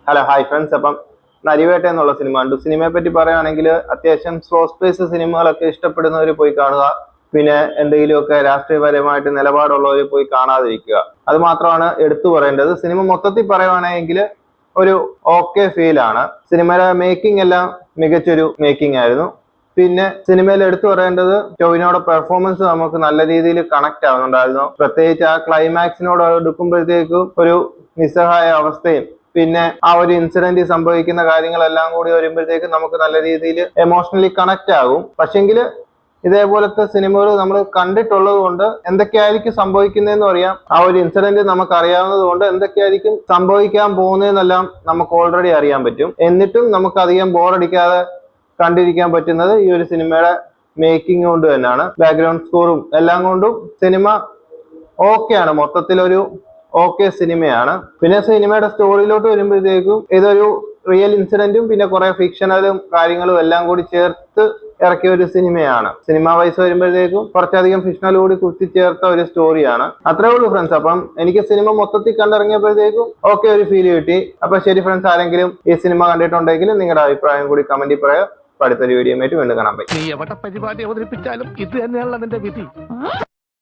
Hello hi friends. അപ്പം നരിവേട്ട എന്നുള്ള cinema കണ്ടു. സിനിമയെ പറ്റി പറയുകയാണെങ്കിൽ അത്യാവശ്യം സ്ലോ സ്പേസ് സിനിമകളൊക്കെ ഇഷ്ടപ്പെടുന്നവർ പോയി കാണുക. പിന്നെ എന്തെങ്കിലുമൊക്കെ രാഷ്ട്രീയപരമായിട്ട് നിലപാടുള്ളവർ പോയി കാണാതിരിക്കുക. അത് മാത്രമാണ് എടുത്തു പറയേണ്ടത്. സിനിമ മൊത്തത്തിൽ പറയുവാണെങ്കിൽ ഒരു ഓക്കെ ഫീൽ ആണ്. സിനിമയുടെ മേക്കിംഗ് എല്ലാം മികച്ചൊരു മേക്കിംഗ് ആയിരുന്നു. പിന്നെ സിനിമയിൽ എടുത്തു പറയേണ്ടത് ടോവിനോയുടെ പെർഫോമൻസ് നമുക്ക് നല്ല രീതിയിൽ കണക്ട് ആവുന്നുണ്ടായിരുന്നു. പ്രത്യേകിച്ച് ആ ക്ലൈമാക്സിനോട് എടുക്കുമ്പോഴത്തേക്കും ഒരു നിസ്സഹായ അവസ്ഥയും പിന്നെ ആ ഒരു ഇൻസിഡന്റ് സംഭവിക്കുന്ന കാര്യങ്ങളെല്ലാം കൂടി വരുമ്പോഴത്തേക്ക് നമുക്ക് നല്ല രീതിയിൽ എമോഷണലി കണക്ട് ആകും. പക്ഷെങ്കിൽ ഇതേപോലത്തെ സിനിമകൾ നമ്മൾ കണ്ടിട്ടുള്ളത് കൊണ്ട് എന്തൊക്കെയായിരിക്കും സംഭവിക്കുന്നതെന്ന് അറിയാം. ആ ഒരു ഇൻസിഡന്റ് നമുക്ക് അറിയാവുന്നത് കൊണ്ട് എന്തൊക്കെയായിരിക്കും സംഭവിക്കാൻ പോകുന്നതെന്നെല്ലാം നമുക്ക് ഓൾറെഡി അറിയാൻ പറ്റും. എന്നിട്ടും നമുക്ക് അധികം ബോറടിക്കാതെ കണ്ടിരിക്കാൻ പറ്റുന്നത് ഈ ഒരു സിനിമയുടെ മേക്കിംഗ് കൊണ്ട് തന്നെയാണ്. ബാക്ക്ഗ്രൗണ്ട് സ്കോറും എല്ലാം കൊണ്ടും സിനിമ ഓക്കെയാണ്. മൊത്തത്തിലൊരു ഓക്കെ സിനിമയാണ്. പിന്നെ സിനിമയുടെ സ്റ്റോറിയിലോട്ട് വരുമ്പോഴത്തേക്കും ഇതൊരു റിയൽ ഇൻസിഡന്റും പിന്നെ കുറെ ഫിക്ഷണലും കാര്യങ്ങളും എല്ലാം കൂടി ചേർത്ത് ഇറക്കിയ ഒരു സിനിമയാണ്. സിനിമ വൈസ് വരുമ്പോഴത്തേക്കും കുറച്ചധികം ഫിക്ഷണൽ കൂടി കുത്തിച്ചേർത്ത ഒരു സ്റ്റോറിയാണ്. അത്രേ ഉള്ളൂ ഫ്രണ്ട്സ്. അപ്പം എനിക്ക് സിനിമ മൊത്തത്തിൽ കണ്ടിറങ്ങിയപ്പോഴത്തേക്കും ഓക്കെ ഒരു ഫീൽ കിട്ടി. അപ്പൊ ശരി ഫ്രണ്ട്സ്, ആരെങ്കിലും ഈ സിനിമ കണ്ടിട്ടുണ്ടെങ്കിൽ നിങ്ങളുടെ അഭിപ്രായം കൂടി കമന്റിൽ പറയാം. അടുത്തൊരു വീഡിയോ ആയിട്ട് വീണ്ടും കാണാൻ പറ്റും. നീ എവിടെ പരിപാടി അവതരിപ്പിച്ചാലും ഇത് തന്നെയാണല്ലോ നിന്റെ വിധി.